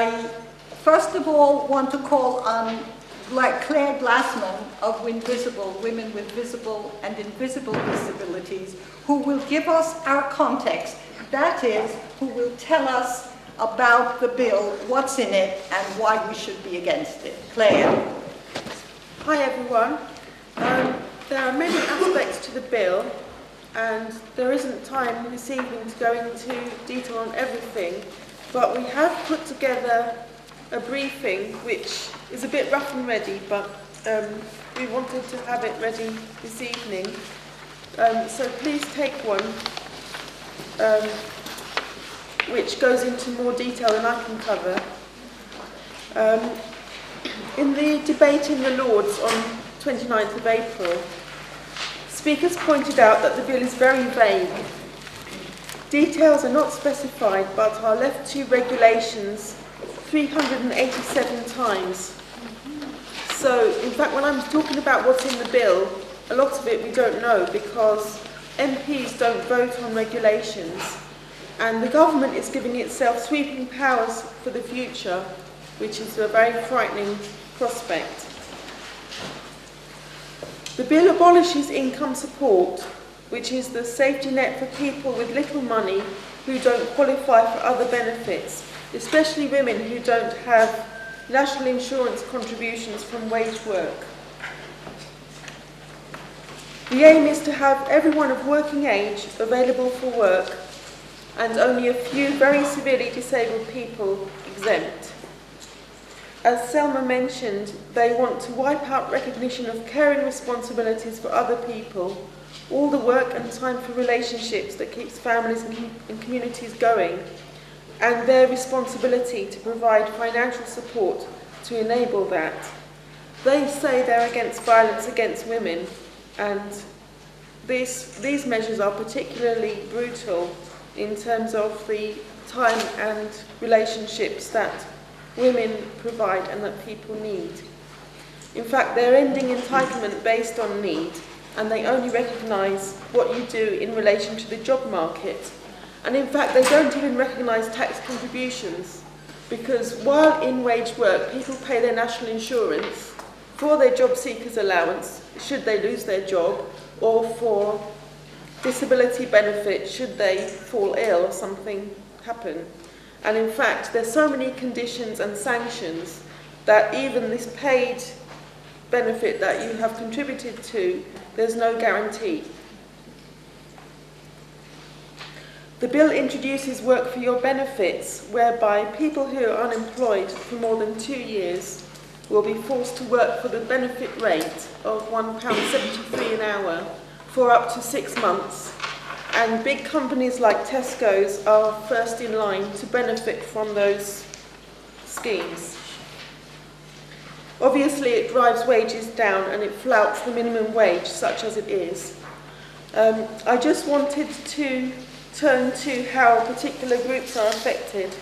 I first of all want to call on Claire Glasman of Invisible, Women with Visible and Invisible Disabilities, who will give us our context. That is, who will tell us about the bill, what's in it, and why we should be against it. Claire. Hi everyone. There are many aspects to the bill, and there isn't time this evening to go into detail on everything, but we have put together a briefing which is a bit rough and ready, but we wanted to have it ready this evening. So please take one, which goes into more detail than I can cover. In the debate in the Lords on 29th of April, speakers pointed out that the bill is very vague. Details are not specified but are left to regulations 387 times. So, in fact, when I'm talking about what's in the bill, a lot of it we don't know because MPs don't vote on regulations, and the government is giving itself sweeping powers for the future, which is a very frightening prospect. The bill abolishes income support, which is the safety net for people with little money who don't qualify for other benefits, especially women who don't have national insurance contributions from wage work. The aim is to have everyone of working age available for work and only a few very severely disabled people exempt. As Selma mentioned, they want to wipe out recognition of caring responsibilities for other people, all the work and time for relationships that keeps families and communities going, and their responsibility to provide financial support to enable that. They say they're against violence against women, and these measures are particularly brutal in terms of the time and relationships that women provide and that people need. In fact, they're ending entitlement based on need, and they only recognise what you do in relation to the job market. And in fact, they don't even recognise tax contributions, because while in wage work, people pay their national insurance for their job seekers allowance, should they lose their job, or for disability benefit, should they fall ill or something happen. And in fact, there's so many conditions and sanctions that even this paid benefit that you have contributed to, there's no guarantee. The bill introduces work for your benefits, whereby people who are unemployed for more than 2 years will be forced to work for the benefit rate of £1.73 an hour for up to 6 months. And big companies like Tesco's are first in line to benefit from those schemes. Obviously, it drives wages down and it flouts the minimum wage, such as it is. I just wanted to turn to how particular groups are affected.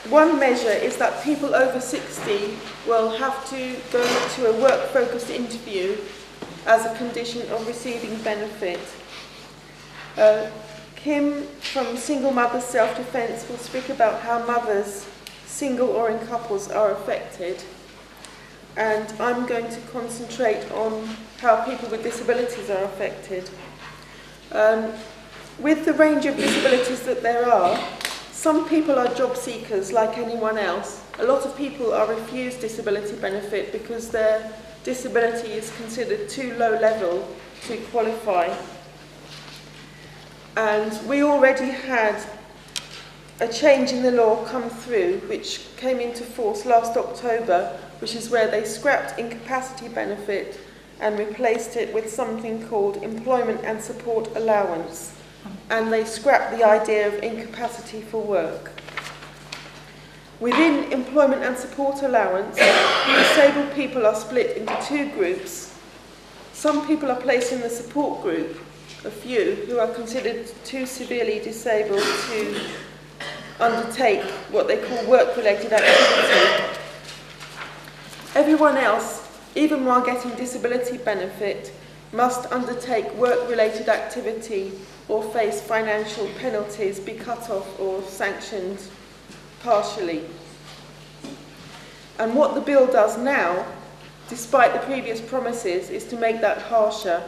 One measure is that people over 60 will have to go to a work-focused interview as a condition of receiving benefit. Kim from Single Mothers Self-Defence will speak about how mothers, single or in couples, are affected. And I'm going to concentrate on how people with disabilities are affected. With the range of disabilities that there are, some people are job seekers like anyone else. A lot of people are refused disability benefit because their disability is considered too low level to qualify. And we already had a change in the law come through, which came into force last October, which is where they scrapped incapacity benefit and replaced it with something called employment and support allowance. And they scrapped the idea of incapacity for work. Within employment and support allowance, disabled people are split into 2 groups. Some people are placed in the support group, a few who are considered too severely disabled to undertake what they call work-related activity. Everyone else, even while getting disability benefit, must undertake work-related activity or face financial penalties, be cut off or sanctioned partially. And what the bill does now, despite the previous promises, is to make that harsher.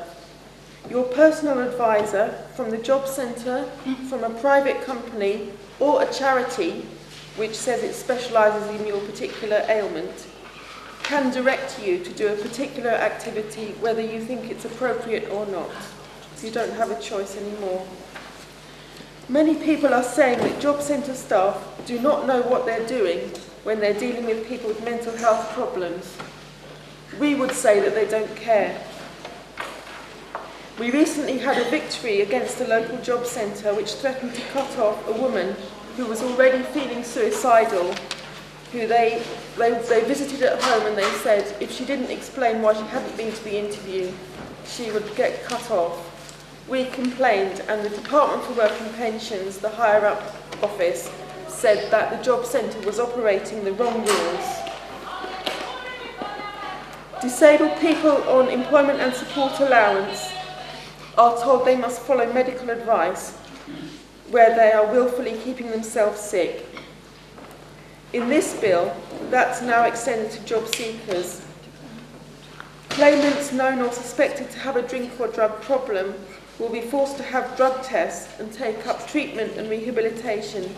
Your personal advisor from the job centre, from a private company or a charity which says it specialises in your particular ailment, can direct you to do a particular activity whether you think it's appropriate or not. You don't have a choice anymore. Many people are saying that job centre staff do not know what they're doing when they're dealing with people with mental health problems. We would say that they don't care. We recently had a victory against a local job centre which threatened to cut off a woman who was already feeling suicidal, who they visited at home, and they said if she didn't explain why she hadn't been to the interview, she would get cut off. We complained, and the Department for Work and Pensions, the higher up office, said that the job centre was operating the wrong rules. Disabled people on employment and support allowance are told they must follow medical advice where they are willfully keeping themselves sick. In this bill, that's now extended to job seekers. Claimants known or suspected to have a drink or drug problem will be forced to have drug tests and take up treatment and rehabilitation.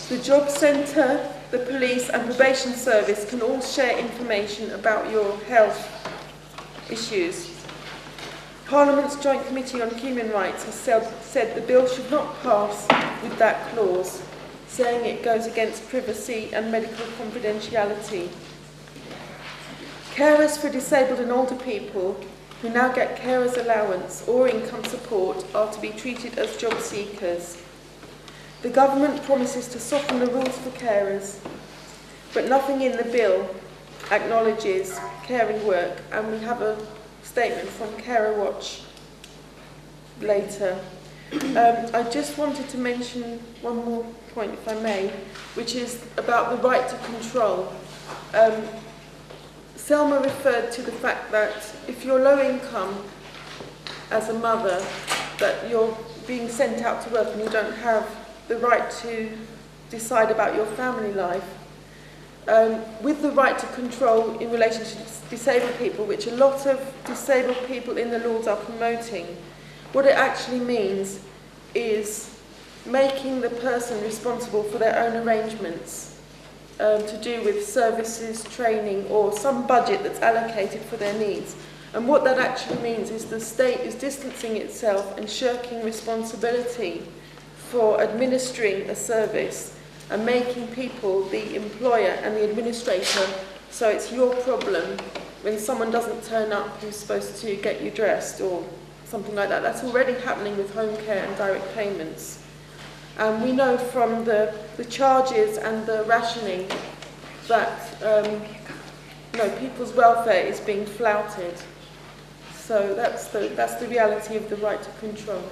The job centre, the police and probation service can all share information about your health issues. Parliament's Joint Committee on Human Rights has said the bill should not pass with that clause, saying it goes against privacy and medical confidentiality. Carers for disabled and older people who now get carers allowance or income support are to be treated as job seekers. The government promises to soften the rules for carers, but nothing in the bill acknowledges caring work, and we have a statement from Carer Watch later. I just wanted to mention one more point, if I may, which is about the right to control. Selma referred to the fact that if you're low income as a mother, that you're being sent out to work and you don't have the right to decide about your family life. With the right to control in relation to disabled people, which a lot of disabled people in the Lords are promoting, what it actually means is making the person responsible for their own arrangements to do with services, training, or some budget that's allocated for their needs. And what that actually means is the state is distancing itself and shirking responsibility for administering a service and making people the employer and the administrator, so it's your problem when someone doesn't turn up who's supposed to get you dressed or something like that. That's already happening with home care and direct payments. And we know from the charges and the rationing that people's welfare is being flouted. So that's the reality of the right to control.